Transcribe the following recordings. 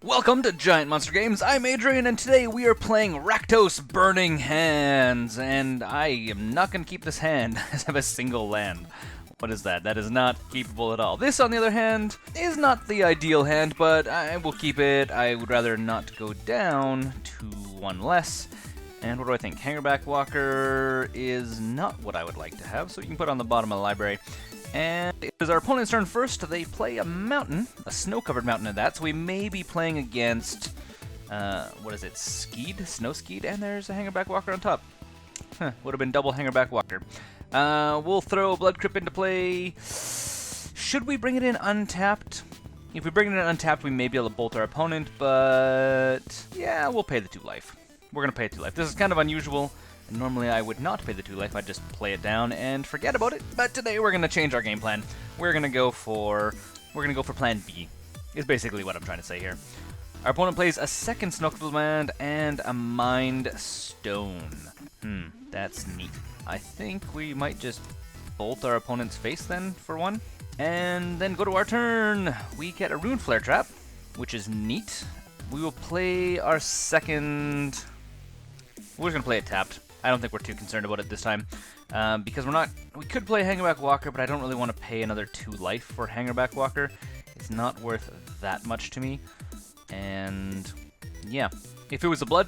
Welcome to Giant Monster Games. I'm Adrian, and today we are playing Rakdos Burning Hands. And I am not going to keep this hand as I have a single land. What is that? That is not keepable at all. This, on the other hand, is not the ideal hand, but I will keep it. I would rather not go down to one less. And what do I think? Hangarback Walker is not what I would like to have, so you can put it on the bottom of the library. And it is our opponent's turn first. They play a mountain, a snow-covered mountain at that, so we may be playing against, what is it, Skeed? Snow Skeed? And there's a Hangarback Walker on top. Huh, would have been double Hangarback Walker. We'll throw Blood Crypt into play. Should we bring it in untapped? If we bring it in untapped, we may be able to bolt our opponent, but yeah, we'll pay the 2 life. We're going to pay 2 life. This is kind of unusual. Normally I would not pay the 2 life, I'd just play it down and forget about it, but today we're going to change our game plan. We're going to go for plan B, is basically what I'm trying to say here. Our opponent plays a second Snow-Covered land and a Mind Stone. That's neat. I think we might just bolt our opponent's face then, for one. And then go to our turn. We get a Rune Flare Trap, which is neat. We will play our second... We're just going to play it tapped. I don't think we're too concerned about it this time, because we could play Hangarback Walker, but I don't really want to pay another 2 life for Hangarback Walker. It's not worth that much to me, and yeah. If it was not a Blood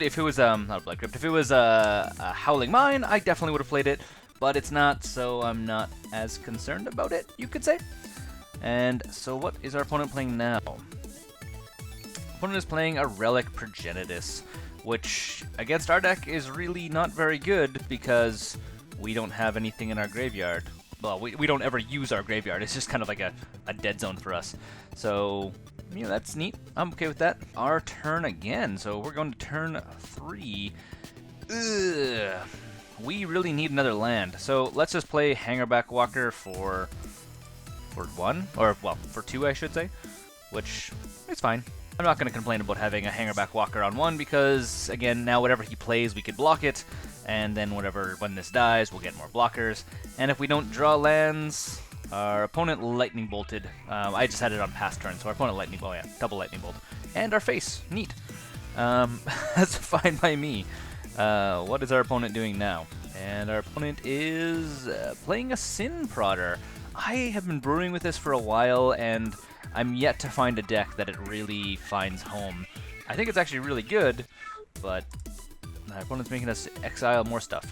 Crypt, if it was a Howling Mine, I definitely would have played it, but it's not, so I'm not as concerned about it, you could say. And so what is our opponent playing now? Opponent is playing a Relic Progenitus, which against our deck is really not very good because we don't have anything in our graveyard. Well, we don't ever use our graveyard. It's just kind of like a dead zone for us. So, you know, that's neat. I'm okay with that. Our turn again. So we're going to turn 3. Ugh. We really need another land. So let's just play Hangarback Walker for 1, or well, for 2, I should say, which is fine. I'm not going to complain about having a Hangarback Walker on 1 because, again, now whatever he plays, we could block it, and then when this dies, we'll get more blockers. And if we don't draw lands, our opponent Lightning Bolted. I just had it on past turn, so our opponent double Lightning Bolt. And our face, neat. That's fine by me. What is our opponent doing now? And our opponent is playing a Sin Prodder. I have been brewing with this for a while, and I'm yet to find a deck that it really finds home. I think it's actually really good, but my opponent's making us exile more stuff.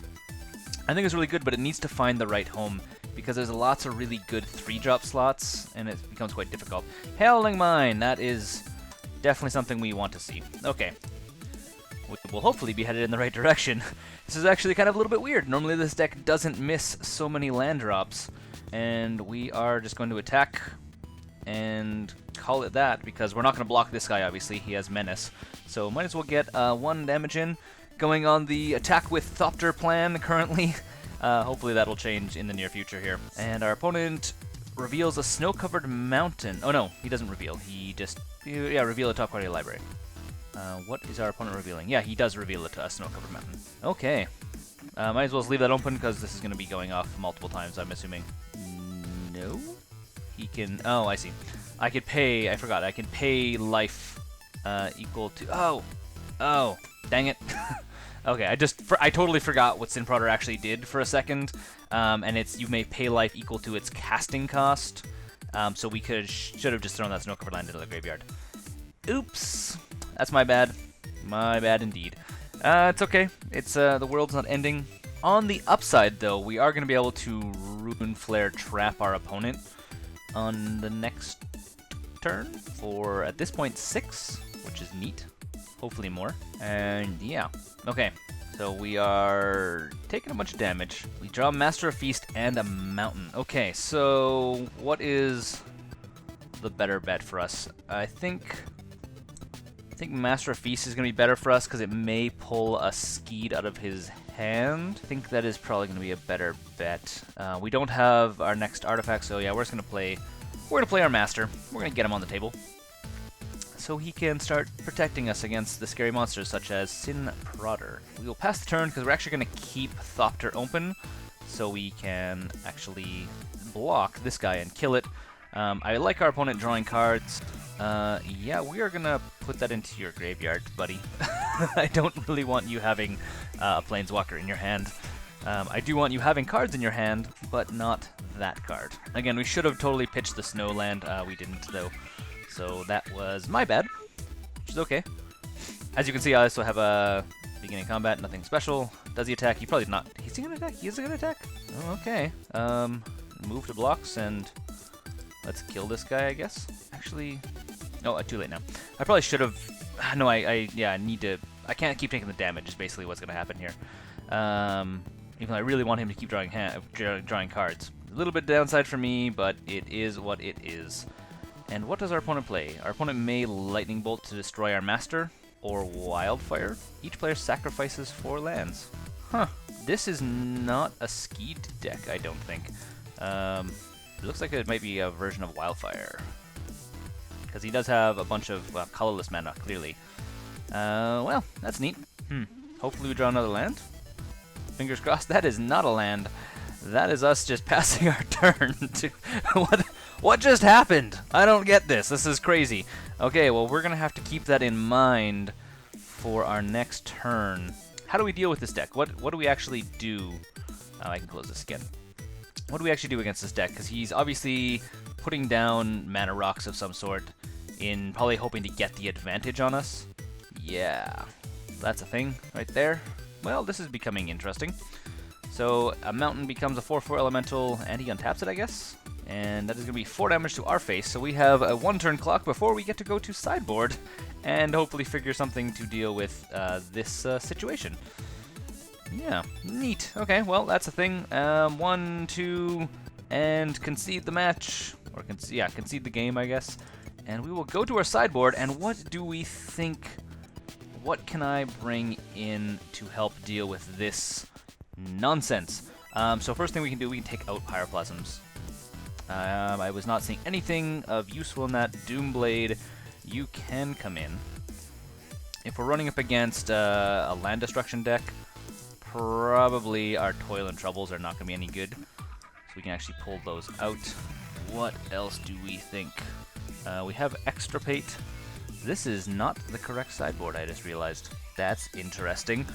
I think it's really good, but it needs to find the right home, because there's lots of really good 3-drop slots, and it becomes quite difficult. Howling Mine, that is definitely something we want to see. Okay. We'll hopefully be headed in the right direction. This is actually kind of a little bit weird. Normally this deck doesn't miss so many land drops, and we are just going to attack and call it that, because we're not going to block this guy, obviously. He has Menace. So might as well get 1 damage in. Going on the attack with Thopter plan currently. Hopefully that'll change in the near future here. And our opponent reveals a snow-covered mountain. Oh no, he doesn't reveal. He just, reveal a top card of the library. What is our opponent revealing? Yeah, he does reveal a snow-covered mountain. Okay. Might as well just leave that open, because this is going to be going off multiple times, I'm assuming. No? He can... Oh, I see. I could pay... I forgot. I can pay life equal to... Oh! Dang it. Okay, I totally forgot what Sin Prodder actually did for a second. And it's... You may pay life equal to its casting cost. So we should have just thrown that snow-covered land into the graveyard. Oops! That's my bad. My bad indeed. It's okay. It's the world's not ending. On the upside, though, we are going to be able to Rune Flare trap our opponent on the next turn for, at this point, 6, which is neat. Hopefully more. And yeah. Okay. So we are taking a bunch of damage. We draw Master of Feast and a Mountain. Okay, so what is the better bet for us? I think Master of Feast is going to be better for us because it may pull a Skeed out of his hand. I think that is probably going to be a better bet. We don't have our next artifact, so yeah, we're just going to play... We're going to play our Master. We're going to get him on the table, so he can start protecting us against the scary monsters such as Sin Prodder. We will pass the turn because we're actually going to keep Thopter open, so we can actually block this guy and kill it. I like our opponent drawing cards. Yeah, we are gonna put that into your graveyard, buddy. I don't really want you having a Planeswalker in your hand. I do want you having cards in your hand, but not that card. Again, we should have totally pitched the Snowland. We didn't, though. So that was my bad, which is okay. As you can see, I also have a beginning combat, nothing special. Does he attack? He probably not. Is he gonna attack? He is gonna attack? Oh, okay. Move to blocks and let's kill this guy, I guess. Actually, no, too late now. I probably should have. No, yeah, I need to. I can't keep taking the damage. Is basically what's gonna happen here. Even though I really want him to keep drawing cards. A little bit downside for me, but it is what it is. And what does our opponent play? Our opponent may Lightning Bolt to destroy our master, or Wildfire. Each player sacrifices 4 lands. Huh. This is not a skied deck, I don't think. It looks like it might be a version of Wildfire. Because he does have a bunch of, well, colorless mana, clearly. Well, that's neat. Hopefully we draw another land. Fingers crossed. That is not a land. That is us just passing our turn to... What just happened? I don't get this. This is crazy. Okay, well, we're going to have to keep that in mind for our next turn. How do we deal with this deck? What do we actually do? Oh, I can close this again. What do we actually do against this deck? Because he's obviously putting down mana rocks of some sort in probably hoping to get the advantage on us. Yeah, that's a thing right there. Well, this is becoming interesting. So a mountain becomes a 4/4 elemental, and he untaps it, I guess. And that is going to be 4 damage to our face. So we have a 1-turn clock before we get to go to sideboard and hopefully figure something to deal with this situation. Yeah, neat. Okay, well, that's a thing. 1, 2, and concede the match. Or, concede the game, I guess. And we will go to our sideboard, and what do we think? What can I bring in to help deal with this nonsense? So first thing we can do, we can take out Pyroplasms. I was not seeing anything of useful in that. Doomblade, you can come in. If we're running up against a land destruction deck, probably our Toil and Troubles are not going to be any good. So we can actually pull those out. What else do we think? We have Extirpate. This is not the correct sideboard, I just realized. That's interesting.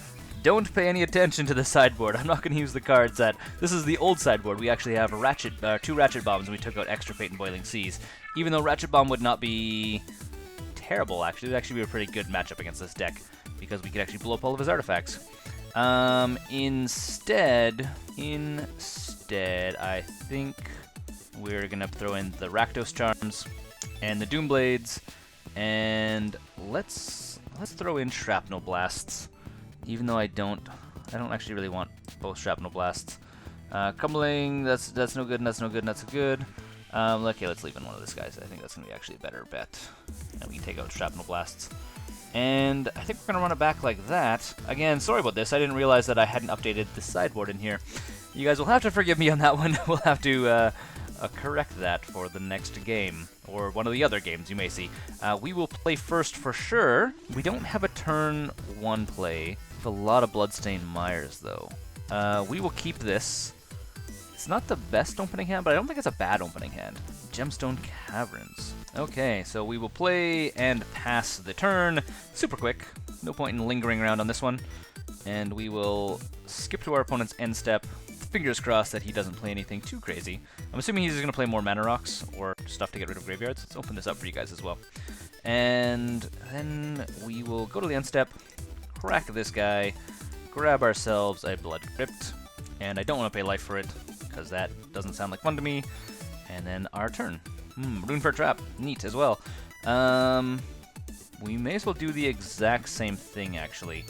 Don't pay any attention to the sideboard. I'm not going to use the cards that... This is the old sideboard. We actually have a 2 Ratchet Bombs, and we took out Extirpate and Boiling Seas. Even though Ratchet Bomb would not be terrible, actually. It would actually be a pretty good matchup against this deck, because we could actually blow up all of his artifacts. Instead, I think we're going to throw in the Rakdos Charms and the Doomblades, and let's throw in Shrapnel Blasts. Even though I don't actually really want both Shrapnel Blasts. Crumbling, that's no good, and that's no good, and that's good. Okay, let's leave in one of these guys. I think that's going to be actually a better bet. And we can take out Shrapnel Blasts. And I think we're going to run it back like that. Again, sorry about this. I didn't realize that I hadn't updated the sideboard in here. You guys will have to forgive me on that one. We'll have to correct that for the next game, or one of the other games you may see. We will play first for sure. We don't have a turn 1 play. A lot of Bloodstained Mires, though. We will keep this. It's not the best opening hand, but I don't think it's a bad opening hand. Gemstone Caverns. Okay, so we will play and pass the turn. Super quick. No point in lingering around on this one. And we will skip to our opponent's end step. Fingers crossed that he doesn't play anything too crazy. I'm assuming he's going to play more mana rocks or stuff to get rid of graveyards. Let's open this up for you guys as well. And then we will go to the end step. Crack this guy, grab ourselves a Blood Crypt, and I don't want to pay life for it, because that doesn't sound like fun to me, and then our turn. Rune for Trap, neat as well. We may as well do the exact same thing, actually,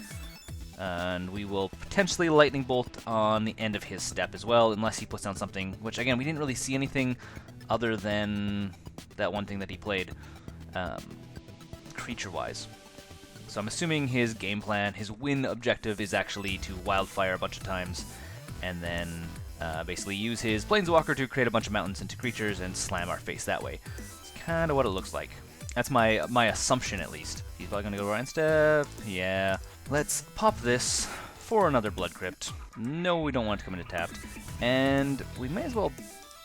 and we will potentially Lightning Bolt on the end of his step as well, unless he puts down something, which, again, we didn't really see anything other than that one thing that he played, creature-wise. So I'm assuming his game plan, his win objective is actually to Wildfire a bunch of times, and then basically use his Planeswalker to create a bunch of mountains into creatures and slam our face that way. It's kind of what it looks like. That's my assumption, at least. He's probably going to go right step. Yeah. Let's pop this for another Blood Crypt. No, we don't want to come into tapped. And we may as well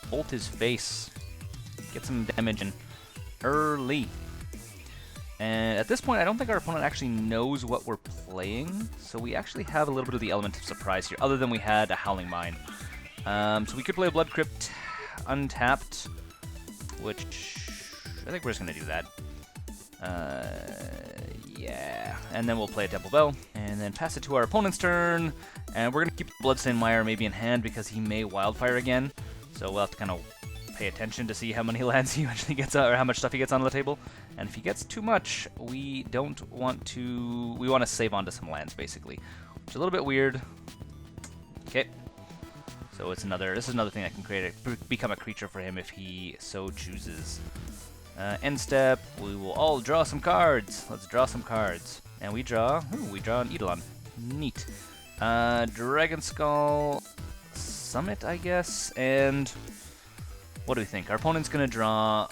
bolt his face. Get some damage in early. And at this point, I don't think our opponent actually knows what we're playing, so we actually have a little bit of the element of surprise here, other than we had a Howling Mine. So we could play a Blood Crypt untapped, which I think we're just going to do that. Yeah, and then we'll play a Temple Bell, and then pass it to our opponent's turn, and we're going to keep the Bloodstained Mire maybe in hand because he may Wildfire again, so we'll have to kind of pay attention to see how many lands he eventually gets, or how much stuff he gets on the table. And if he gets too much, we don't want to, we want to save onto some lands, basically, which is a little bit weird. Okay. So it's another, this is another thing that can create become a creature for him if he so chooses. End step, we will all draw some cards. Let's draw some cards. And we draw an Eidolon. Neat. Dragonskull Summit, I guess, and what do we think? Our opponent's gonna draw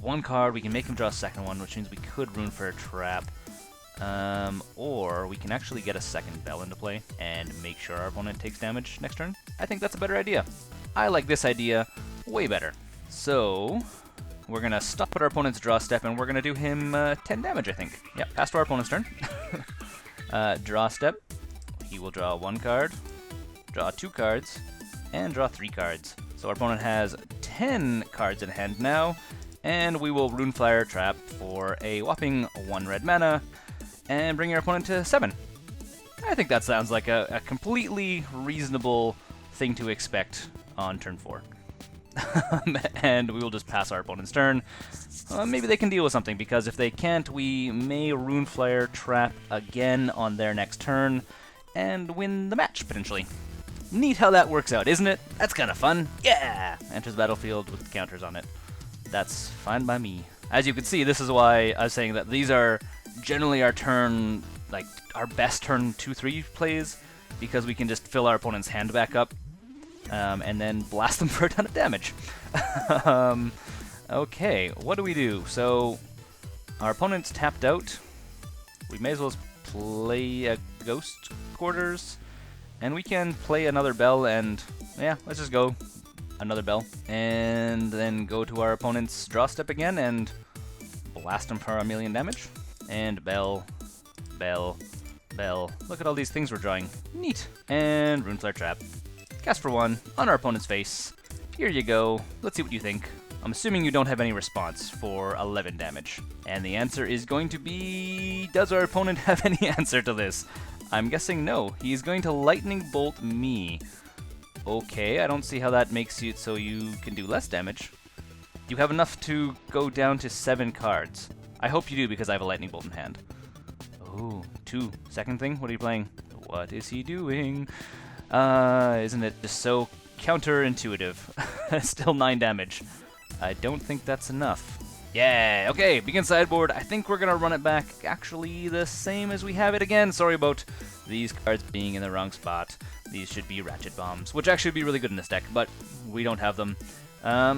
one card, we can make him draw a second one, which means we could Rune for a Trap. Or we can actually get a second Bell into play and make sure our opponent takes damage next turn. I think that's a better idea. I like this idea way better. So we're gonna stop at our opponent's draw step and we're gonna do him 10 damage, I think. Yep, pass to our opponent's turn. Draw step. He will draw one card, draw two cards, and draw three cards. So our opponent has 10 cards in hand now, and we will Runefire Trap for a whopping 1 red mana, and bring your opponent to 7. I think that sounds like a completely reasonable thing to expect on turn 4. And we will just pass our opponent's turn. Maybe they can deal with something, because if they can't, we may Runefire Trap again on their next turn, and win the match, potentially. Neat how that works out, isn't it? That's kind of fun. Yeah! Enters the battlefield with counters on it. That's fine by me. As you can see, this is why I was saying that these are generally our turn, like, our best turn 2-3 plays, because we can just fill our opponent's hand back up, and then blast them for a ton of damage. Okay, what do we do? So, our opponent's tapped out. We may as well play a Ghost Quarters. And we can play another Bell, and yeah, let's just go another Bell. And then go to our opponent's draw step again and blast him for a million damage. And Bell, Bell, Bell. Look at all these things we're drawing. Neat. And Runefire Trap. Cast for 1 on our opponent's face. Here you go. Let's see what you think. I'm assuming you don't have any response for 11 damage. And the answer is going to be... Does our opponent have any answer to this? I'm guessing no. He's going to Lightning Bolt me. Okay, I don't see how that makes it so you can do less damage. You have enough to go down to 7 cards. I hope you do, because I have a Lightning Bolt in hand. Oh, 2. Second thing? What are you playing? What is he doing? Isn't it just so counterintuitive? Still 9 damage. I don't think that's enough. Yeah, okay, begin sideboard. I think we're gonna run it back actually the same as we have it again. Sorry about these cards being in the wrong spot. These should be Ratchet Bombs, which actually would be really good in this deck, but we don't have them.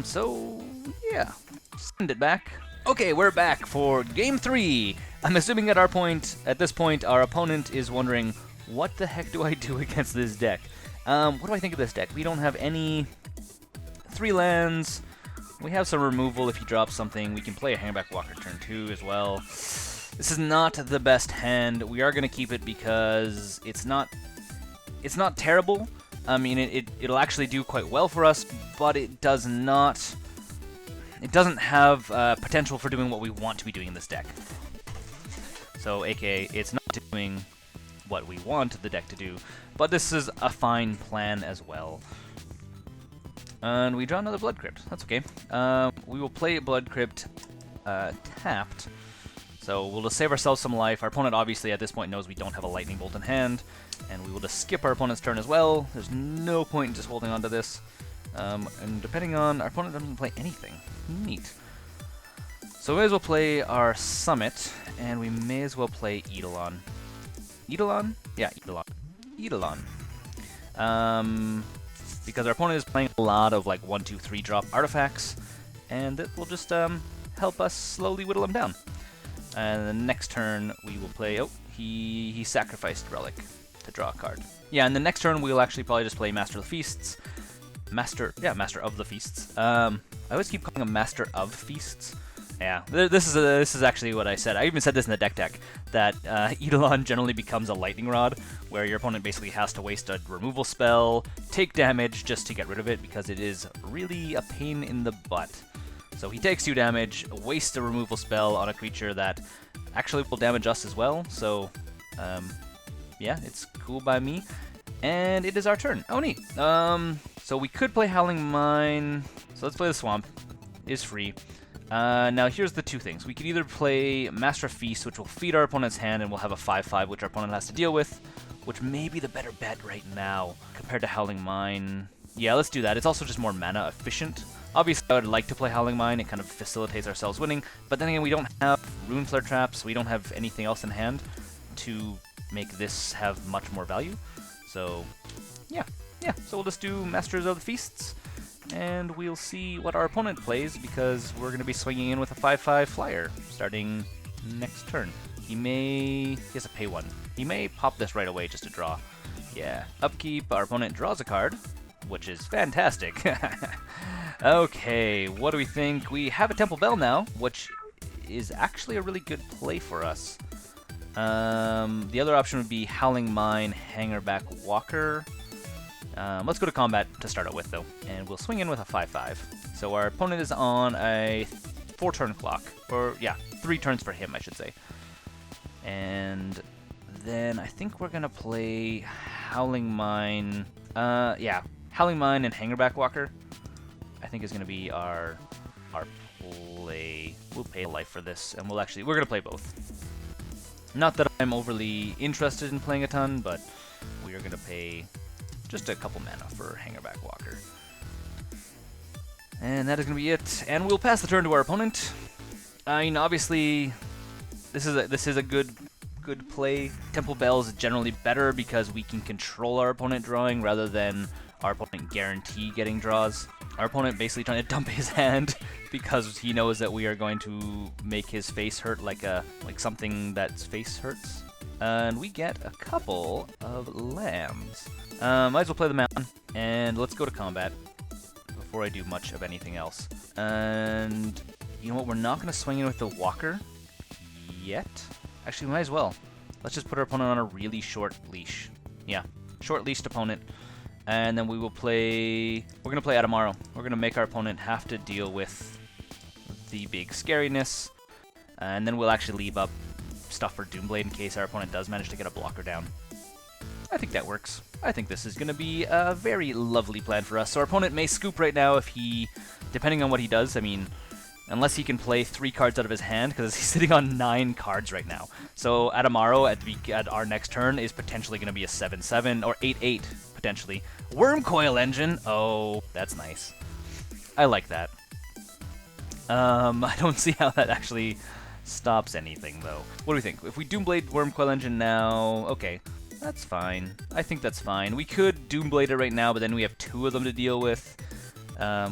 So, yeah, send it back. Okay, we're back for Game 3. I'm assuming at this point, our opponent is wondering, what the heck do I do against this deck? What do I think of this deck? We don't have any 3 lands. We have some removal if he drops something. We can play a Hangarback Walker turn 2 as well. This is not the best hand. We are going to keep it because it's not terrible. I mean, it'll actually do quite well for us, but it doesn't have potential for doing what we want to be doing in this deck. So, aka, it's not doing what we want the deck to do, but this is a fine plan as well. And we draw another Blood Crypt. That's okay. We will play Blood Crypt tapped. So we'll just save ourselves some life. Our opponent obviously at this point knows we don't have a Lightning Bolt in hand. And we will just skip our opponent's turn as well. There's no point in just holding on to this. And depending on... Our opponent doesn't play anything. Neat. So we may as well play our Summit. And we may as well play Eidolon. Eidolon? Yeah, Eidolon. Eidolon. Because our opponent is playing a lot of like 1, 2, 3 drop artifacts, and it will just help us slowly whittle them down. And the next turn we will play. Oh, he sacrificed Relic to draw a card. Yeah, and the next turn we'll actually probably just play Master of the Feasts. Master of the Feasts. I always keep calling him Master of Feasts. Yeah, this is actually what I said. I even said this in the deck that Eidolon generally becomes a lightning rod, where your opponent basically has to waste a removal spell, take damage just to get rid of it, because it is really a pain in the butt. So he takes 2 damage, wastes a removal spell on a creature that actually will damage us as well. So yeah, it's cool by me. And it is our turn. Oh, neat. So we could play Howling Mine. So let's play the Swamp. It is free. Now here's the 2 things. We could either play Master of Feast, which will feed our opponent's hand, and we'll have a 5/5, which our opponent has to deal with, which may be the better bet right now compared to Howling Mine. Yeah, let's do that. It's also just more mana efficient. Obviously, I would like to play Howling Mine. It kind of facilitates ourselves winning, but then again, we don't have Rune Flare traps. We don't have anything else in hand to make this have much more value. So, yeah. So we'll just do Masters of the Feasts, and we'll see what our opponent plays, because we're going to be swinging in with a 5/5 flyer starting next turn. He has to pay 1. He may pop this right away just to draw. Yeah. Upkeep, our opponent draws a card, which is fantastic. Okay, what do we think? We have a Temple Bell now, which is actually a really good play for us. The other option would be Howling Mine, Hangarback Walker. Let's go to combat to start out with, though, and we'll swing in with a 5/5. So our opponent is on a 4-turn clock, or yeah, 3 turns for him, I should say. And then I think we're gonna play Howling Mine. Yeah, Howling Mine and Hangarback Walker, I think is gonna be our play. We'll pay a life for this, and we're gonna play both. Not that I'm overly interested in playing a ton, but we are gonna pay just a couple mana for Hangarback Walker. And that is going to be it. And we'll pass the turn to our opponent. I mean, obviously, this is a good play. Temple Bell is generally better because we can control our opponent drawing rather than our opponent guarantee getting draws. Our opponent basically trying to dump his hand because he knows that we are going to make his face hurt like something that's face hurts. And we get a couple of lands. Might as well play the mountain, and let's go to combat before I do much of anything else. And you know what? We're not going to swing in with the Walker yet. Actually, we might as well. Let's just put our opponent on a really short leash. Yeah, short-leashed opponent. And then we will play... We're going to play Adamaro. We're going to make our opponent have to deal with the big scariness. And then we'll actually leave up stuff for Doomblade in case our opponent does manage to get a blocker down. I think that works. I think this is going to be a very lovely plan for us. So our opponent may scoop right now if he... Depending on what he does, I mean... Unless he can play 3 cards out of his hand, because he's sitting on 9 cards right now. So Adamaro at our next turn is potentially going to be a 7/7 or 8/8 potentially. Wormcoil Engine. Oh, that's nice. I like that. I don't see how that actually stops anything though. What do we think? If we Doomblade Wormcoil Engine now, okay, that's fine. I think that's fine. We could Doomblade it right now, but then we have 2 of them to deal with.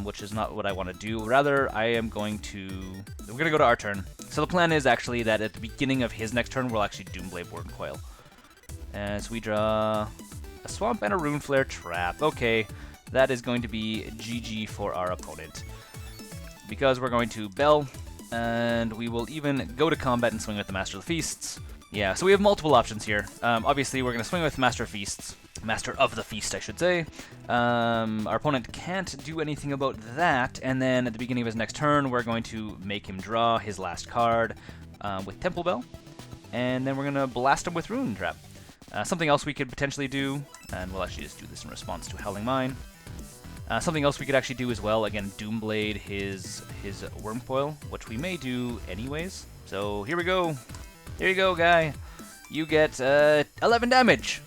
Which is not what I want to do. Rather, we're going to go to our turn. So the plan is actually that at the beginning of his next turn, we'll actually Doomblade Wormcoil. So we draw a Swamp and a Rune Flare trap. Okay, that is going to be GG for our opponent. Because we're going to Bell, and we will even go to combat and swing with the Master of the Feasts. Yeah, so we have multiple options here. Obviously, we're going to swing with Master of Feasts. Master of the Feast, I should say. Our opponent can't do anything about that, and then at the beginning of his next turn, we're going to make him draw his last card with Temple Bell, and then we're going to blast him with Rune Trap. Something else we could potentially do, and we'll actually just do this in response to Howling Mine. Something else we could actually do as well, again, Doomblade his Wormcoil, which we may do anyways. So here we go. Here you go, guy. You get 11 damage.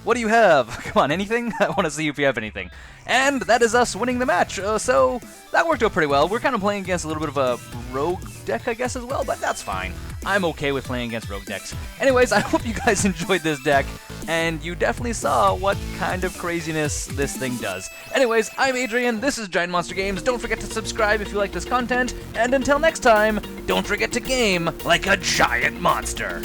What do you have? Come on, anything? I want to see if you have anything. And that is us winning the match. So that worked out pretty well. We're kind of playing against a little bit of a rogue deck, I guess, as well, but that's fine. I'm okay with playing against rogue decks. Anyways, I hope you guys enjoyed this deck, and you definitely saw what kind of craziness this thing does. Anyways, I'm Adrian, this is Giant Monster Games. Don't forget to subscribe if you like this content, and until next time, don't forget to game like a giant monster.